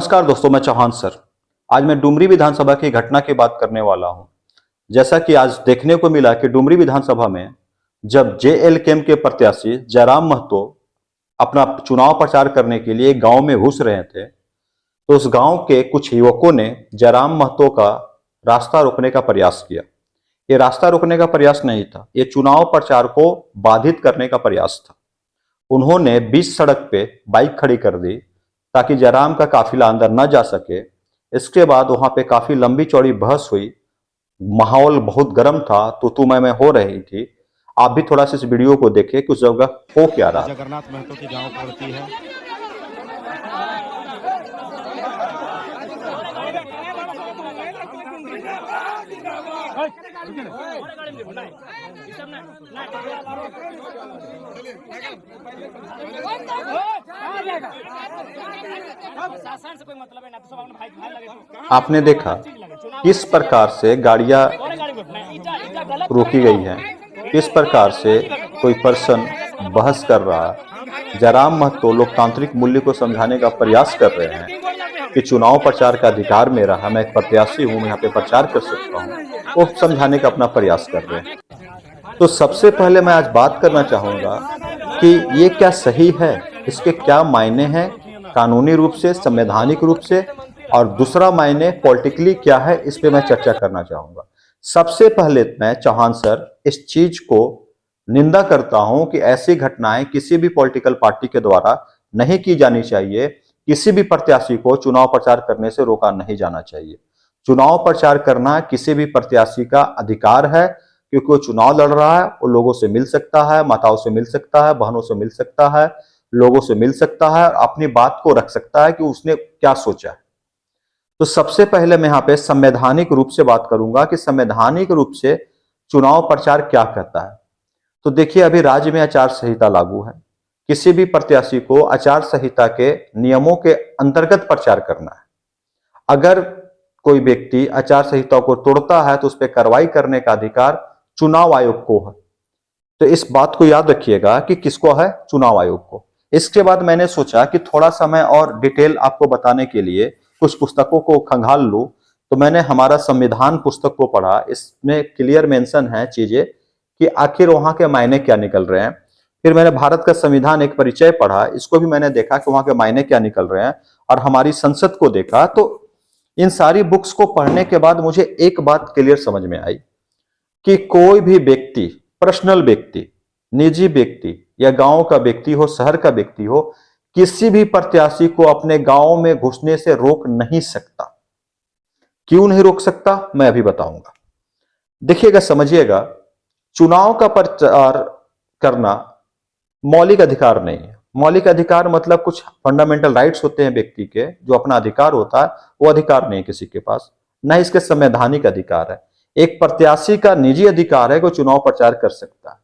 नमस्कार दोस्तों, मैं चौहान सर। आज मैं डुमरी विधानसभा की घटना की बात करने वाला हूं। जैसा कि आज देखने को मिला कि डुमरी विधानसभा में जब जेएलकेएम के प्रत्याशी जयराम महतो अपना चुनाव प्रचार करने के लिए गांव में घुस रहे थे, तो उस गांव के कुछ युवकों ने जयराम महतो का रास्ता रोकने का प्रयास किया। ये रास्ता रोकने का प्रयास नहीं था, ये चुनाव प्रचार को बाधित करने का प्रयास था। उन्होंने बीच सड़क पे बाइक खड़ी कर दी ताकि जयराम का काफिला अंदर न जा सके। इसके बाद वहां पे काफी लंबी चौड़ी बहस हुई। माहौल बहुत गर्म था, तू मैं हो रही थी। आप भी थोड़ा सा इस वीडियो को देखें कि उस जगह हो क्या रहा। जगन्नाथ महतो की गांव पड़ती है। आपने देखा किस प्रकार से गाड़ियां रोकी गई हैं, किस प्रकार से कोई पर्सन बहस कर रहा है। जयराम महतो लोकतांत्रिक मूल्य को समझाने का प्रयास कर रहे हैं कि चुनाव प्रचार का अधिकार मेरा है, मैं एक प्रत्याशी हूं, मैं यहाँ पे प्रचार कर सकता हूँ। वो समझाने का अपना प्रयास कर रहे हैं। तो सबसे पहले मैं आज बात करना चाहूंगा कि ये क्या सही है, इसके क्या मायने हैं कानूनी रूप से, संवैधानिक रूप से, और दूसरा मायने पॉलिटिकली क्या है, इस पे मैं चर्चा करना चाहूंगा। सबसे पहले मैं चौहान सर इस चीज को निंदा करता हूं कि ऐसी घटनाएं किसी भी पॉलिटिकल पार्टी के द्वारा नहीं की जानी चाहिए। किसी भी प्रत्याशी को चुनाव प्रचार करने से रोका नहीं जाना चाहिए। चुनाव प्रचार करना किसी भी प्रत्याशी का अधिकार है, क्योंकि वो चुनाव लड़ रहा है। वो लोगों से मिल सकता है, माताओं से मिल सकता है, बहनों से मिल सकता है, लोगों से मिल सकता है और अपनी बात को रख सकता है कि उसने क्या सोचा है। तो सबसे पहले मैं यहाँ पे संवैधानिक रूप से बात करूंगा कि संवैधानिक रूप से चुनाव प्रचार क्या कहता है। तो देखिए, अभी राज्य में आचार संहिता लागू है। किसी भी प्रत्याशी को आचार संहिता के नियमों के अंतर्गत प्रचार करना है। अगर कोई व्यक्ति आचार संहिता को तोड़ता है तो उस पर कार्रवाई करने का अधिकार चुनाव आयोग को है। तो इस बात को याद रखिएगा कि किसको है, चुनाव आयोग को। इसके बाद मैंने सोचा कि थोड़ा सा मैं और डिटेल आपको बताने के लिए कुछ पुस्तकों को खंगाल लूं। तो मैंने हमारा संविधान पुस्तक को पढ़ा। इसमें क्लियर मेंशन है चीजें कि आखिर वहां के मायने क्या निकल रहे हैं। फिर मैंने भारत का संविधान एक परिचय पढ़ा, इसको भी मैंने देखा कि वहां के मायने क्या निकल रहे हैं, और हमारी संसद को देखा। तो इन सारी बुक्स को पढ़ने के बाद मुझे एक बात क्लियर समझ में आई कि कोई भी व्यक्ति, पर्सनल व्यक्ति, निजी व्यक्ति या गांव का व्यक्ति हो, शहर का व्यक्ति हो, किसी भी प्रत्याशी को अपने गांव में घुसने से रोक नहीं सकता। क्यों नहीं रोक सकता, मैं अभी बताऊंगा। देखिएगा, समझिएगा, चुनाव का प्रचार करना मौलिक अधिकार नहीं है। मौलिक अधिकार मतलब कुछ फंडामेंटल राइट्स होते हैं व्यक्ति के, जो अपना अधिकार होता है, वो अधिकार नहीं किसी के पास, न इसके संवैधानिक अधिकार है। एक प्रत्याशी का निजी अधिकार है कि वो चुनाव प्रचार कर सकता है।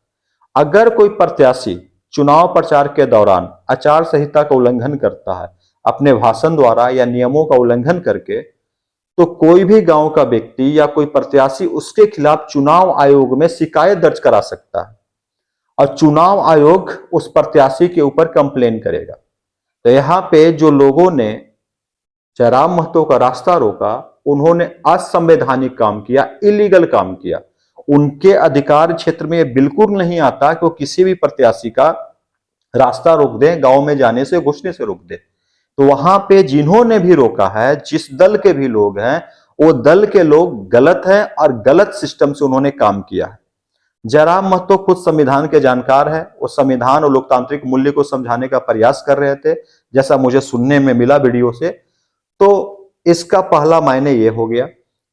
अगर कोई प्रत्याशी चुनाव प्रचार के दौरान आचार संहिता का उल्लंघन करता है अपने भाषण द्वारा या नियमों का उल्लंघन करके, तो कोई भी गांव का व्यक्ति या कोई प्रत्याशी उसके खिलाफ चुनाव आयोग में शिकायत दर्ज करा सकता है और चुनाव आयोग उस प्रत्याशी के ऊपर कंप्लेन करेगा। तो यहाँ पे जो लोगों ने जयराम महतो का रास्ता रोका, उन्होंने असंवैधानिक काम किया, इलीगल काम किया। उनके अधिकार क्षेत्र में यह बिल्कुल नहीं आता कि वो किसी भी प्रत्याशी का रास्ता रोक दें, गांव में जाने से, घुसने से रोक दे। तो वहां पे जिन्होंने भी रोका है, जिस दल के भी लोग हैं, वो दल के लोग गलत हैं और गलत सिस्टम से उन्होंने काम किया है। जयराम महतो खुद संविधान के जानकार है। वो संविधान और लोकतांत्रिक मूल्य को समझाने का प्रयास कर रहे थे, जैसा मुझे सुनने में मिला वीडियो से। तो इसका पहला मायने ये हो गया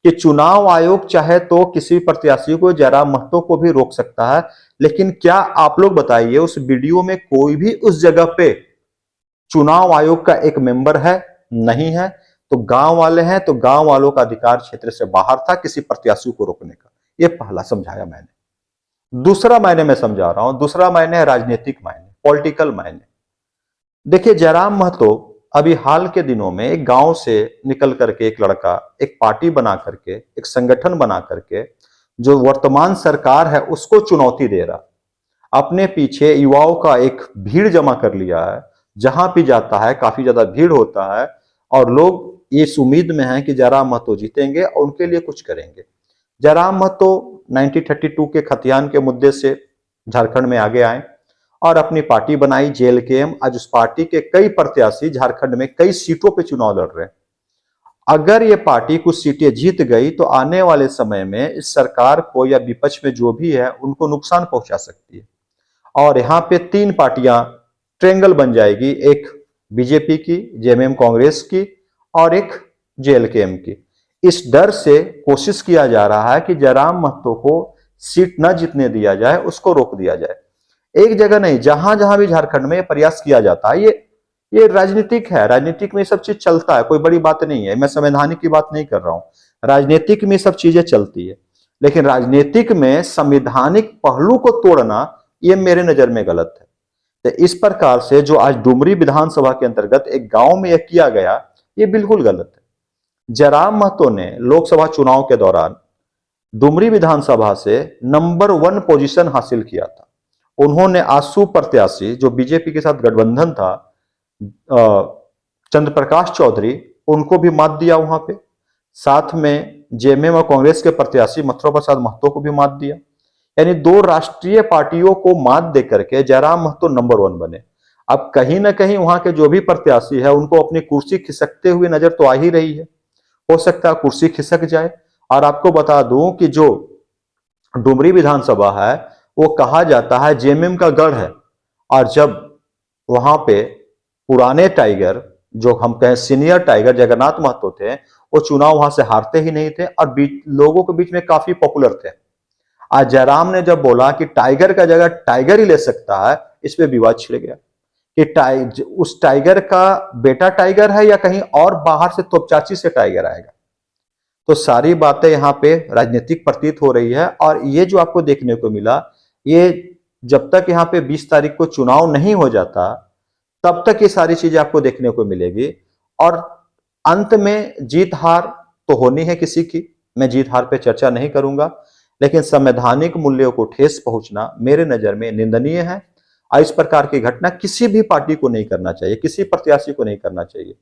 कि चुनाव आयोग चाहे तो किसी प्रत्याशी को, जयराम महतो को भी रोक सकता है। लेकिन क्या आप लोग बताइए, उस वीडियो में कोई भी उस जगह पे चुनाव आयोग का एक मेंबर है? नहीं है। तो गांव वाले हैं, तो गांव वालों का अधिकार क्षेत्र से बाहर था किसी प्रत्याशी को रोकने का। यह पहला समझाया मैंने। दूसरा मायने मैं समझा रहा हूं। दूसरा मायने है राजनीतिक मायने, पॉलिटिकल मायने। देखिए, जयराम महतो अभी हाल के दिनों में एक गांव से निकल करके एक लड़का एक पार्टी बना करके, एक संगठन बना करके, जो वर्तमान सरकार है उसको चुनौती दे रहा, अपने पीछे युवाओं का एक भीड़ जमा कर लिया है। जहां भी जाता है काफी ज्यादा भीड़ होता है और लोग इस उम्मीद में हैं कि जयराम महतो जीतेंगे और उनके लिए कुछ करेंगे। जयराम महतो 1932 के खतियान के मुद्दे से झारखंड में आगे आए और अपनी पार्टी बनाई जेएलकेएम। आज उस पार्टी के कई प्रत्याशी झारखंड में कई सीटों पे चुनाव लड़ रहे हैं। अगर ये पार्टी कुछ सीटें जीत गई तो आने वाले समय में इस सरकार को या विपक्ष में जो भी है उनको नुकसान पहुंचा सकती है। और यहाँ पे 3 पार्टियां ट्रेंगल बन जाएगी, एक बीजेपी की, जेएमएम कांग्रेस की और एक जेएलकेएम की। इस डर से कोशिश किया जा रहा है कि जयराम महतो को सीट न जीतने दिया जाए, उसको रोक दिया जाए। एक जगह नहीं, जहां जहां भी झारखंड में प्रयास किया जाता है, ये राजनीतिक है, राजनीतिक में ये सब चीज चलता है, कोई बड़ी बात नहीं है। मैं संवैधानिक की बात नहीं कर रहा हूं, राजनीतिक में सब चीजें चलती है। लेकिन राजनीतिक में संवैधानिक पहलू को तोड़ना ये मेरे नजर में गलत है। तो इस प्रकार से जो आज डुमरी विधानसभा के अंतर्गत एक गांव में यह किया गया, ये बिल्कुल गलत है। जयराम महतो ने लोकसभा चुनाव के दौरान डुमरी विधानसभा से नंबर 1 पोजीशन हासिल किया था। उन्होंने आसू प्रत्याशी जो बीजेपी के साथ गठबंधन था, चंद्र प्रकाश चौधरी, उनको भी मात दिया वहां पे। साथ में जेएमएम और कांग्रेस के प्रत्याशी मथुरा प्रसाद महतो को भी मात दिया। यानी 2 राष्ट्रीय पार्टियों को मात देकर के जयराम महतो नंबर 1 बने। अब कहीं ना कहीं वहां के जो भी प्रत्याशी है उनको अपनी कुर्सी खिसकते हुए नजर तो आ ही रही है। हो सकता है कुर्सी खिसक जाए। और आपको बता दूं कि जो डुमरी विधानसभा है वो कहा जाता है जेएमएम का गढ़ है। और जब वहां पे पुराने टाइगर, जो हम कहें सीनियर टाइगर जगन्नाथ महतो थे, वो चुनाव वहां से हारते ही नहीं थे और लोगों के बीच में काफी पॉपुलर थे। आज जयराम ने जब बोला कि टाइगर का जगह टाइगर ही ले सकता है, इस पे विवाद छिड़ गया कि उस टाइगर का बेटा टाइगर है या कहीं और बाहर से तोपचाची से टाइगर आएगा। तो सारी बातें यहाँ पे राजनीतिक प्रतीत हो रही है। और ये जो आपको देखने को मिला, ये जब तक यहाँ पे 20 तारीख को चुनाव नहीं हो जाता तब तक ये सारी चीजें आपको देखने को मिलेगी। और अंत में जीत हार तो होनी है किसी की, मैं जीत हार पे चर्चा नहीं करूंगा, लेकिन संवैधानिक मूल्यों को ठेस पहुंचना मेरे नजर में निंदनीय है। और इस प्रकार की घटना किसी भी पार्टी को नहीं करना चाहिए, किसी प्रत्याशी को नहीं करना चाहिए।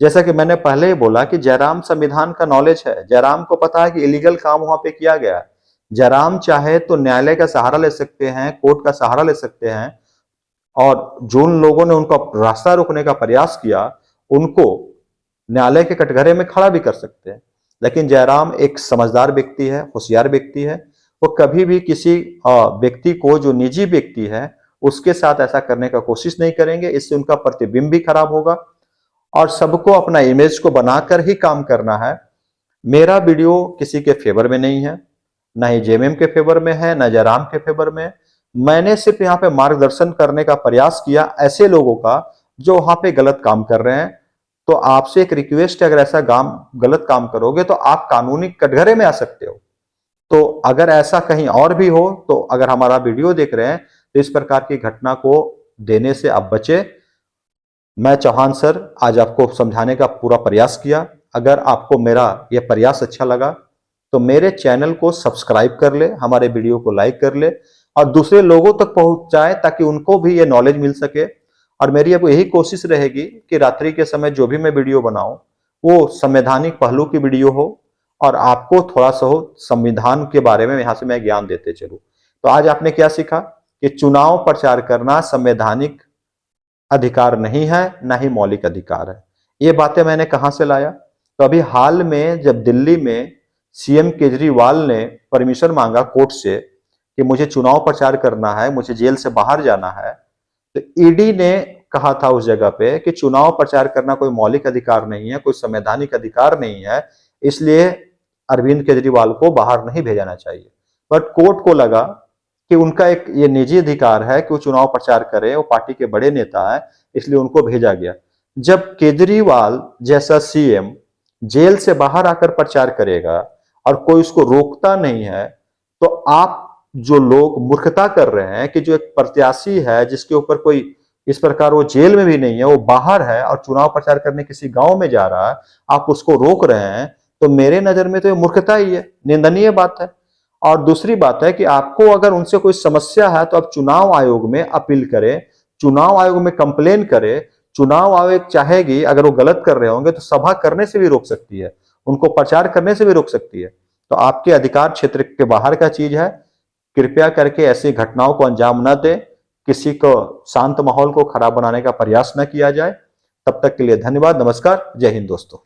जैसा कि मैंने पहले ही बोला कि जयराम संविधान का नॉलेज है, जयराम को पता है कि इलीगल काम वहां पे किया गया है। जयराम चाहे तो न्यायालय का सहारा ले सकते हैं, कोर्ट का सहारा ले सकते हैं, और जिन लोगों ने उनका रास्ता रोकने का प्रयास किया उनको न्यायालय के कटघरे में खड़ा भी कर सकते हैं। लेकिन जयराम एक समझदार व्यक्ति है, होशियार व्यक्ति है। वो कभी भी किसी व्यक्ति को, जो निजी व्यक्ति है, उसके साथ ऐसा करने का कोशिश नहीं करेंगे। इससे उनका प्रतिबिंब भी खराब होगा और सबको अपना इमेज को बनाकर ही काम करना है। मेरा वीडियो किसी के फेवर में नहीं है, ना ही जेएमएम के फेवर में है, ना जयराम के फेवर में। मैंने सिर्फ यहाँ पे मार्गदर्शन करने का प्रयास किया ऐसे लोगों का जो वहां पे गलत काम कर रहे हैं। तो आपसे एक रिक्वेस्ट है, अगर ऐसा गलत काम करोगे तो आप कानूनी कटघरे में आ सकते हो। तो अगर ऐसा कहीं और भी हो तो अगर हमारा वीडियो देख रहे हैं तो इस प्रकार की घटना को देने से आप बचे। मैं चौहान सर आज आपको समझाने का पूरा प्रयास किया। अगर आपको मेरा यह प्रयास अच्छा लगा तो मेरे चैनल को सब्सक्राइब कर ले, हमारे वीडियो को लाइक कर ले और दूसरे लोगों तक पहुंचाए ताकि उनको भी ये नॉलेज मिल सके। और मेरी अब यही कोशिश रहेगी कि रात्रि के समय जो भी मैं वीडियो बनाऊं वो संवैधानिक पहलू की वीडियो हो और आपको थोड़ा सा हो संविधान के बारे में यहाँ से मैं ज्ञान देते चलूं। तो आज आपने क्या सीखा कि चुनाव प्रचार करना संवैधानिक अधिकार नहीं है, ना ही मौलिक अधिकार है। ये बातें मैंने कहां से लाया? तो अभी हाल में जब दिल्ली में सीएम केजरीवाल ने परमिशन मांगा कोर्ट से कि मुझे चुनाव प्रचार करना है, मुझे जेल से बाहर जाना है, तो ईडी ने कहा था उस जगह पे कि चुनाव प्रचार करना कोई मौलिक अधिकार नहीं है, कोई संवैधानिक अधिकार नहीं है, इसलिए अरविंद केजरीवाल को बाहर नहीं भेजना चाहिए। बट कोर्ट को लगा कि उनका एक ये निजी अधिकार है कि वो चुनाव प्रचार करें, वो पार्टी के बड़े नेता है, इसलिए उनको भेजा गया। जब केजरीवाल जैसा सीएम जेल से बाहर आकर प्रचार करेगा और कोई उसको रोकता नहीं है, तो आप जो लोग मूर्खता कर रहे हैं कि जो एक प्रत्याशी है जिसके ऊपर कोई इस प्रकार वो जेल में भी नहीं है, वो बाहर है और चुनाव प्रचार करने किसी गांव में जा रहा है, आप उसको रोक रहे हैं, तो मेरे नजर में तो ये मूर्खता ही है, निंदनीय बात है। और दूसरी बात है कि आपको अगर उनसे कोई समस्या है तो आप चुनाव आयोग में अपील करें, चुनाव आयोग में कंप्लेन करें, चुनाव आयोग चाहेगी, अगर वो गलत कर रहे होंगे तो सभा करने से भी रोक सकती है, उनको प्रचार करने से भी रोक सकती है। तो आपके अधिकार क्षेत्र के बाहर का चीज है। कृपया करके ऐसी घटनाओं को अंजाम न दें, किसी को शांत माहौल को खराब बनाने का प्रयास न किया जाए। तब तक के लिए धन्यवाद, नमस्कार, जय हिंद दोस्तों।